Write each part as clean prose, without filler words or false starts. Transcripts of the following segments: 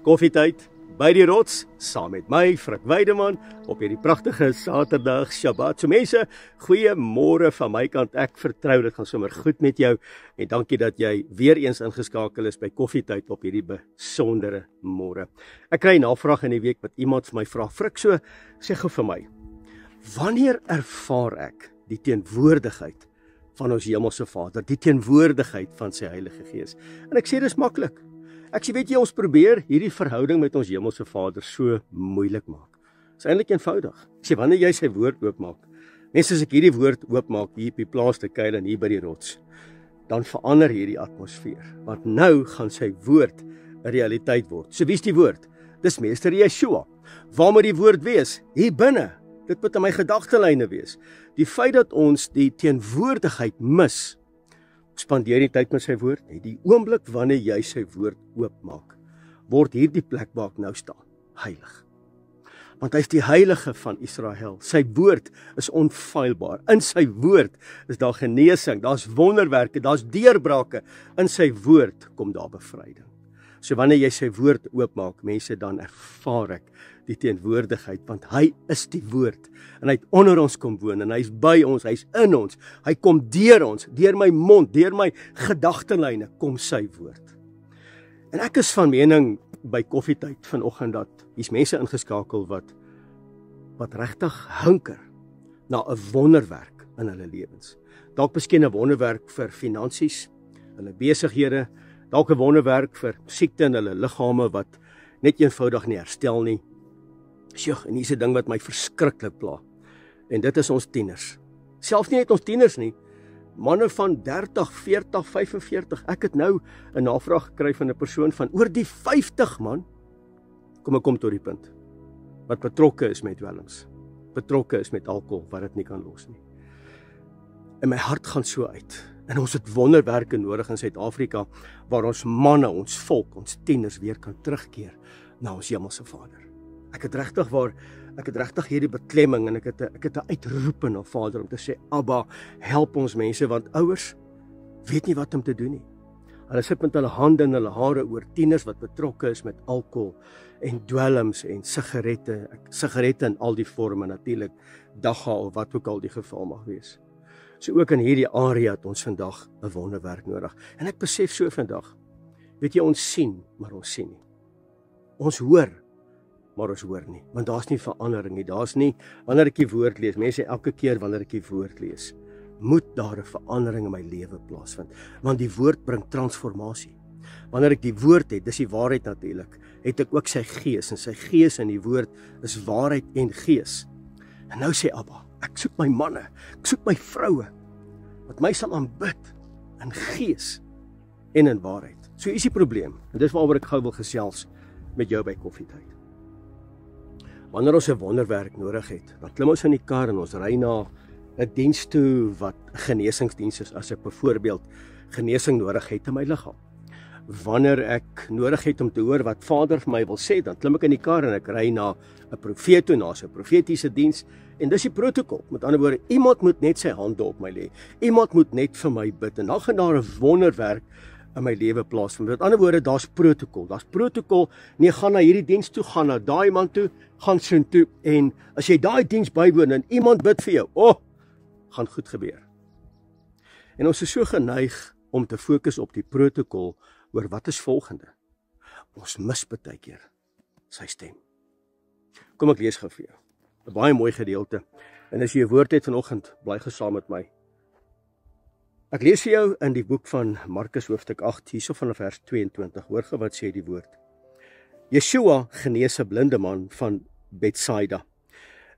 Koffietyd by die rots, saam met my, Frik Weideman, op hierdie pragtige Saterdag, Shabbat. So mense, goeiemôre van my kant. Ek vertrou dit gaan sommer goed met jou en dankie dat jy weer eens ingeskakel is by Koffietyd op hierdie besondere môre. Ek kry 'n navraag in die week wat iemand vir my vra, Frik, so sê gou vir my, wanneer ervaar ek die teenwoordigheid van ons Hemelse Vader, die teenwoordigheid van sy Heilige Gees? En ek sê dis maklik. Ek sê, weet jy, ons probeer hierdie verhouding met ons Hemelse Vader so moeilik maak. Dit is eintlik eenvoudig. Ek sê, wanneer jy sy woord oopmaak, mense, as ek hierdie woord oopmaak hier op die plaas te kuil en hier by die rots, dan verander hierdie atmosfeer. Want nou gaan sy woord 'n realiteit word. So wie is die woord? Dis Meester Yeshua. Waar moet die woord wees? Hier binne. Dit moet in my gedagtelyne wees. Die feit dat ons die teenwoordigheid mis, spandeer die tyd met sy woord, die oomblik wanneer jy sy woord oopmaak, word hierdie plek waar ek nou staan, heilig. Want hy is die heilige van Israel. Sy woord is onfeilbaar. In sy woord is daar genesing, daar's wonderwerke, daar's deurbrake. In sy woord kom daar bevryding. So wanneer jy sy woord oopmaak, mense, dan ervaar ek die teenwoordigheid, want hy is die woord, en hy het onder ons kom woon, en hy is by ons, hy is in ons, hy kom deur ons, deur my mond, deur my gedagtelyne, kom sy woord. En ek is van mening by Koffietyd vanoggend dat hier's mense ingeskakel wat regtig hunker na 'n wonderwerk in hulle lewens. Dalk miskien 'n wonderwerk vir finansies, hulle besighede, dalk 'n wonderwerk vir siekte in hulle liggame wat net eenvoudig nie herstel nie. Sjoe, en hier's 'n ding wat my verskriklik pla. En dit is ons tieners. Selfs nie net ons tieners nie, manne van 30, 40, 45. Ek het nou 'n navraag gekry van 'n persoon van oor die 50, man. Ek kom tot die punt. Wat betrokke is met dwelms. Betrokke is met alkohol, wat dit nie kan los nie. En my hart gaan so uit. En ons het wonderwerke nodig in Suid-Afrika, waar ons manne, ons volk, ons tieners weer kan terugkeer na ons Hemelse Vader. Ek het regtig hierdie beklemming en ek het 'n uitroep na Vader om te sê, Abba, help ons mense, want ouers weet nie wat om te doen nie. Hulle sit met hulle hande en hulle hare oor tieners wat betrokke is met alkohol en dwelms en sigarette in al die vorme, natuurlik dagga of wat ook al die geval mag wees. So ook in hierdie area het ons vandag 'n wonderwerk nodig. En ek besef so vandag, weet jy, ons sien, maar ons sien nie. Ons hoor, maar ons hoor nie, want daar's nie verandering nie, daar's nie, wanneer ek die woord lees, mense, elke keer wanneer ek die woord lees, moet daar 'n verandering in my lewe plaasvind, want die woord bring transformasie. Wanneer ek die woord het, dis die waarheid natuurlik, het ek ook sy gees, en sy gees in die woord is waarheid en gees. En nou sê Abba, ek soek my manne, ek soek my vroue, wat my sal aanbid in gees en in waarheid. So is die probleem, en dis waaroor ek gou wil gesels met jou by Koffietyd. Wanneer ons 'n wonderwerk nodig het, dan klim ons in die kar en ons ry na 'n diens toe wat genesingsdiens is, as ek byvoorbeeld genesing nodig het in my liggaam. Wanneer ek nodig het om te hoor wat Vader vir my wil sê, dan klim ek in die kar en ek ry na 'n profeet toe, na 'n profetiese diens, en dis die protokol. Met ander woorde, iemand moet net sy hande op my lê. Iemand moet net vir my bid, en dan gaan daar 'n wonderwerk in my lewe plaasvind. Met ander woorde, daar's protokol. Nee, gaan na hierdie diens toe, gaan na daai man toe, gaan so toe, en as jy daai diens bywoon en iemand bid vir jou, gaan goed gebeur. En ons is so geneig om te fokus op die protokol oor wat is volgende. Ons mis baie keer sy stem. Kom ek lees gou vir jou 'n baie mooi gedeelte, en as jy 'n woord het vanoggend, bly gesaam met my. Ek lees vir jou in die boek van Markus hoofstuk 8, hierso vanaf vers 22, hoor gou wat sê die woord. Yeshua genees 'n blinde man van Betsaida.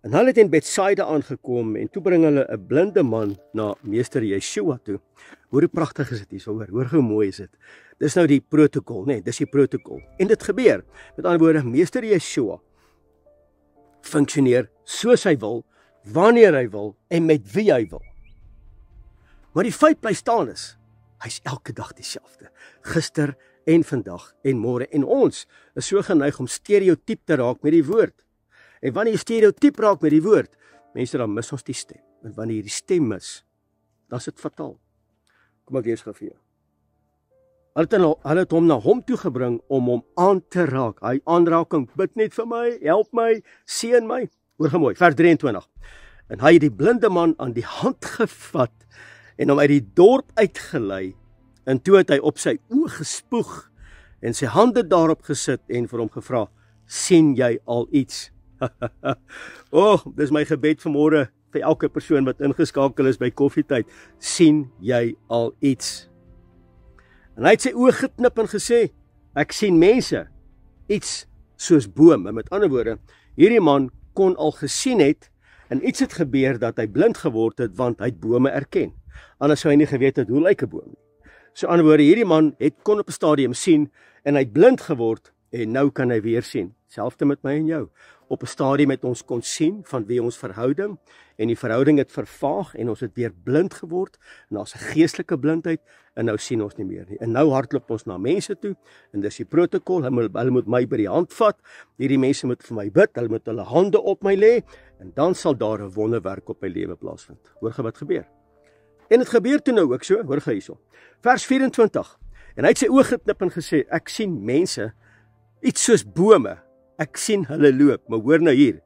En hulle het in Betsaida aangekom, en toe bring hulle 'n blinde man na Meester Yeshua toe. Hoor hoe pragtig is dit hier, hoor hoe mooi is dit. Dis nou die protokol, dis die protokol. En dit gebeur, met ander woorde, Meester Yeshua funksioneer soos hy wil, wanneer hy wil, en met wie hy wil. Maar die feit bly staan is, hy's elke dag dieselfde, gister en vandag en môre, en ons is so geneig om stereotyp te raak met die woord. En wanneer jy stereotyp raak met die woord, mense, dan mis ons die stem. En wanneer jy die stem mis, dan is dit fataal. Kom ek lees gou vir jou. Hulle het hom na hom toe gebring om hom aan te raak. Hy aanraking, bid net vir my, help my, seën my. Hoor gemooi, vers 23. En hy het die blinde man aan die hand gevat en hom uit die dorp uitgelei. En toe het hy op sy oë gespoeg en sy hande daarop gesit en vir hom gevra, sien jy al iets? Dis my gebed vanmôre vir elke persoon wat ingeskakel is by koffietyd. Sien jy al iets? En hy het sy oë geknip en gesê, ek sien mense, iets soos bome. Met ander woorde, hierdie man kon al gesien het, en iets het gebeur dat hy blind geword het, want hy het bome erken. Anders sou hy nie geweet het, hoe lyk 'n boom nie. So aan die woorde, hierdie man kon op 'n stadium sien, en hy het blind geword, en nou kan hy weer sien. Selfde met my en jou. Op 'n stadium het ons kon sien van wie ons verhouding, en die verhouding het vervaag, en ons het weer blind geword, en daar's 'n geestelike blindheid, en nou sien ons nie meer nie. En nou hardloop ons na mense toe, en dis die protokol, hulle moet my by die hand vat, hierdie mense moet vir my bid, hulle moet hulle hande op my lê, en dan sal daar 'n wonderwerk op my lewe plaasvind. Hoor ge wat gebeur? En dit gebeur toe nou ook so, hoor ge hierso. Vers 24. En hy het sy oë geknip en gesê, ek sien mense, iets soos bome, ek sien hulle loop, maar hoor nou hier,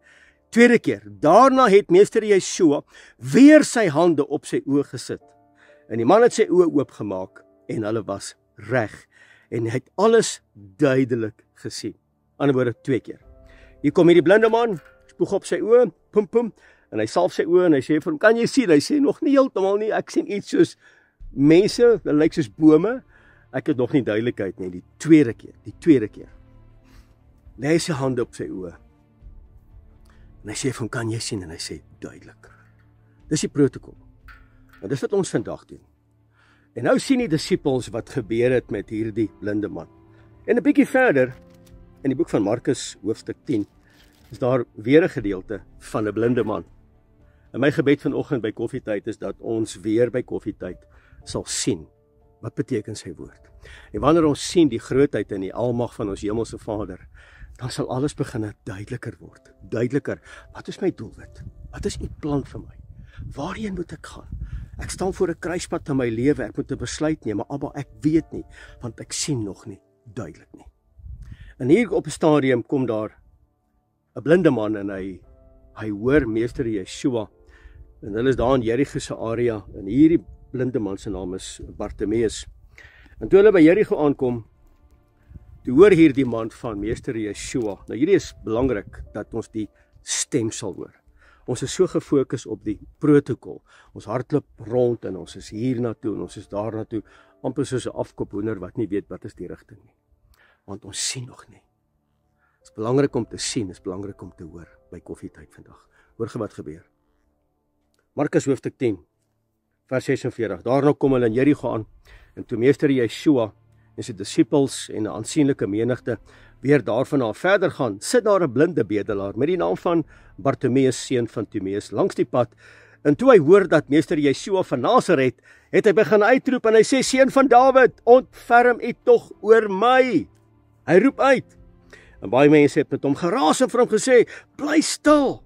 tweede keer, daarna het meester Yeshua weer sy hande op sy oë gesit, en die man het sy oë oopgemaak, en hulle was reg, en hy het alles duidelik gesien. Ander woorde, 2 keer. Hier kom hierdie blinde man, spoeg op sy oë, pum pum, en hy salf sy oë, en hy sê vir hom, kan jy sien? Hy sê, nog nie heeltemal nie, ek sien iets soos mense, hulle lyk soos bome, ek het nog nie duidelikheid nie, die tweede keer. Lê hy sy hande op sy oë, en hy sê vir hom, kan jy sien? En hy sê, duidelik. Dis die protokol. En dis wat ons vandag doen. En nou sien die disippels wat gebeur het met hierdie blinde man. En 'n bietjie verder, in die boek van Markus, hoofstuk 10, is daar weer 'n gedeelte van 'n blinde man. En my gebed vanoggend by koffietyd is dat ons weer by koffietyd sal sien, wat beteken sy woord. En wanneer ons sien die grootheid en die almag van ons hemelse Vader, dan sal alles begin duideliker word. Duideliker, wat is my doelwit? Wat is u plan vir my? Waarheen moet ek gaan? Ek staan voor 'n kruispunt in my lewe, ek moet 'n besluit neem, maar Abba, ek weet nie, want ek sien nog nie duidelik nie. En hier op 'n stadium kom daar 'n blinde man en hy hoor meester Yeshua, en hulle is daar in Jerigo se area, en hierdie blinde man se naam is Bartimeus. En toe hulle by Jerigo aankom, toe hoor hierdie man van meester Yeshua. Nou hierdie is belangrik dat ons die stem sal hoor. Ons is so gefokus op die protokol. Ons hardloop rond en ons is hier na toe en ons is daar na toe, amper soos 'n afkophoender wat nie weet wat is die rigting nie. Want ons sien nog nie. Dit is belangrik om te sien, is belangrik om te hoor by koffietyd vandag. Hoor ge wat gebeur. Markus hoofstuk 10, vers 46. Daarna kom hulle in Jerigo aan, en toe meester Yeshua en sy disippels en 'n aansienlike menigte weer daarvan af verder gaan, sit daar 'n blinde bedelaar met die naam van Bartimeus, seun van Timeus, langs die pad. En toe hy hoor dat meester Yeshua van Nasaret, het hy begin uitroep en hy sê, seun van Dawid, ontferm u tog oor my. Hy roep uit. En baie mense het met hom geraas en vir hom gesê, bly stil.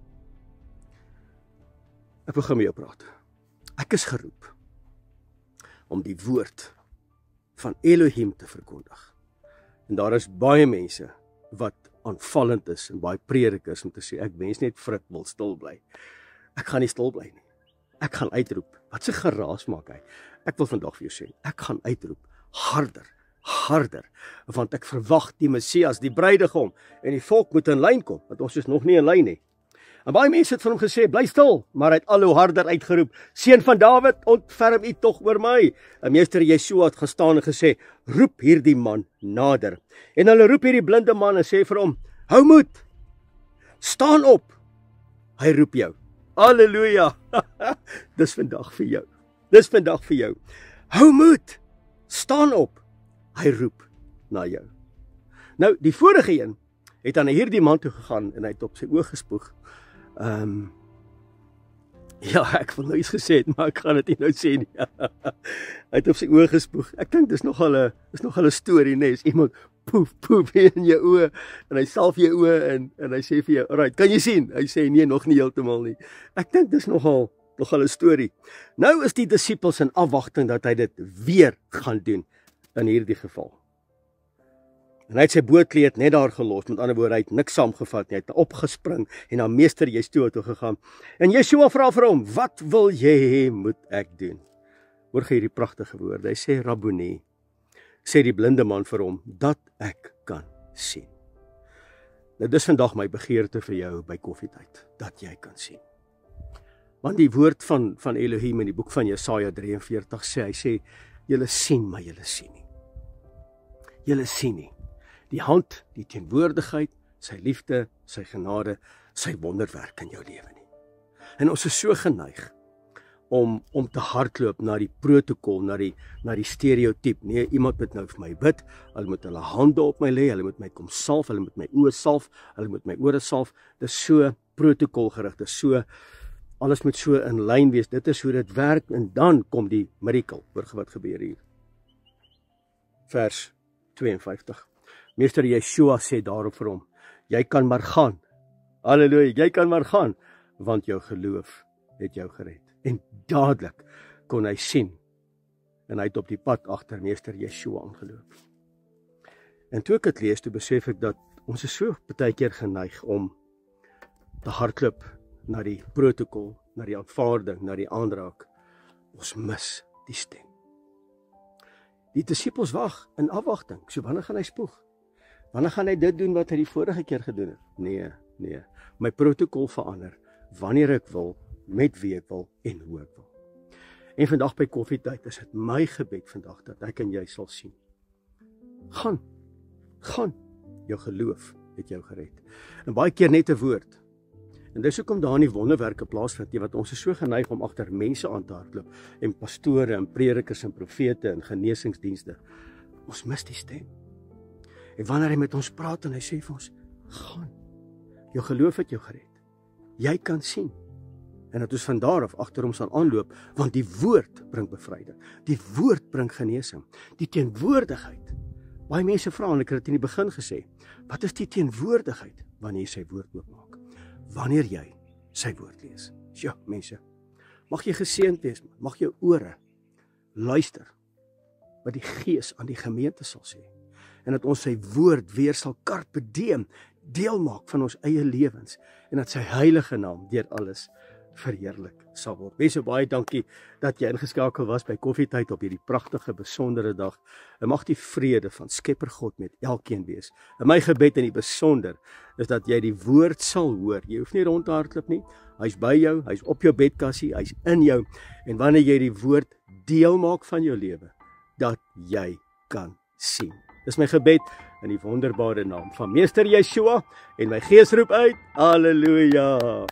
Ek begin met jou praat. Ek is geroep om die woord van Elohim te verkondig. En daar is baie mense wat aanvallend is en baie predikers om te sê, ek wens net Frik wil stil bly. Ek gaan nie stil bly nie. Ek gaan uitroep. Wat se geraas maak hy? Ek wil vandag vir jou sê, ek gaan uitroep harder, want ek verwag die Messias, die bruidegom, en die volk moet in lyn kom, want ons is nog nie in lyn nie. En baie mense het vir hom gesê, bly stil, maar hy het al hoe harder uitgeroep, seun van Dawid, ontferm u tog oor my. En meester Yeshua het gestaan en gesê, roep hierdie man nader. En hulle roep hierdie blinde man en sê vir hom, hou moed, staan op. Hy roep jou. Halleluja. Dis vandag vir jou. Dis vandag vir jou. Hou moed, staan op. Hy roep na jou. Nou, die vorige een het aan hierdie man toe gegaan en hy het op sy oog gespoeg. Ja, ek wil nou iets gesê het, maar ek gaan dit nie nou sê nie. Hy het op sy oog gespoeg. Ek dink dis nogal 'n storie, nee, is iemand poef in jou oë en hy salf jou oë en hy sê vir jou, "Alright, kan jy sien?" Hy sê, "Nee, nog nie heeltemal nie." Ek dink dis nogal 'n storie. Nou is die disippels in afwagting dat hy dit weer gaan doen. in hierdie geval. En hy het sy bootkleed net daar gelos, met ander woorde, hy het niks saamgevat nie, hy het opgespring en na meester Yeshua toe gegaan. En Yeshua vra vir hom, wat wil jy hê moet ek doen? Hoor jy hierdie pragtige woorde, hy sê, Rabboni, sê die blinde man vir hom, dat ek kan sien. Nou dis vandag my begeerte vir jou by koffietyd, dat jy kan sien. Want die woord van Elohim in die boek van Jesaja 43 sê, hy sê, julle sien, maar julle sien nie. Julle sien nie. Die hand, die teenwoordigheid, sy liefde, sy genade, sy wonderwerk in jou lewe nie. En ons is so geneig om te hardloop na die protokol, na die stereotyp. Nee, iemand moet nou vir my bid, hulle moet hulle hande op my lê, hulle moet my kom salf, hulle moet my oë salf, hulle moet my ore salf. Dis so protokolgerig, dis so, alles moet so in lyn wees, dit is hoe dit werk, en dan kom die miracle, hoor wat gebeur hier. Vers 52. Meester Yeshua sê daarop vir hom, jy kan maar gaan, halleluja, jy kan maar gaan, want jou geloof het jou gered. En dadelik kon hy sien, en hy het op die pad agter meester Yeshua aangeloop. En toe ek het lees, toe besef ek dat ons is so baie keer geneig om te hardloop na die protokol, na die aanvaarding, na die aanraak. Ons mis die stem. Die disippels wag in afwagting. So wanneer gaan hy spoeg? Wanneer gaan hy dit doen wat hy die vorige keer gedoen het? Nee. My protokol verander, wanneer ek wil, met wie ek wil en hoe ek wil. En vandag by koffietyd is dit my gebed vandag, dat ek en jy sal sien. Gaan, jou geloof het jou gered. En baie keer net 'n woord. En dis hoekom daar nie wonderwerke plaasvind nie, want ons is so geneig om agter mense aan te hardloop, en pastore en predikers en profete en genesingsdienste. Ons mis die stem. En wanneer hy met ons praat en hy sê vir ons, gaan, jou geloof het jou gered. Jy kan sien. En dat ons van daar af agter hom sal aanloop, want die woord bring bevryding. Die woord bring genesing. Die teenwoordigheid. Baie mense vra, en ek het dit in die begin gesê, wat is die teenwoordigheid wanneer jy sy woord oopmaak? Wanneer jy sy woord lees. Ja, mense, mag jy geseënd wees, mag jou ore luister wat die Gees aan die gemeente sal sê. En dat ons sy woord weer sal carpe diem, deel maak van ons eie lewens, en dat sy heilige naam deur alles verheerlik sal word. Mense, baie dankie dat jy ingeskakel was by koffietyd op hierdie pragtige, besondere dag. En mag die vrede van Skepper God met elkeen wees. En my gebed in die besonder is dat jy die woord sal hoor. Jy hoef nie rond te hardloop nie. Hy's by jou, hy's op jou bedkassie, hy's in jou. En wanneer jy die woord deel maak van jou lewe, dat jy kan sien. Dis my gebed in die wonderbare naam van Meester Yeshua, en my gees roep uit, Halleluja!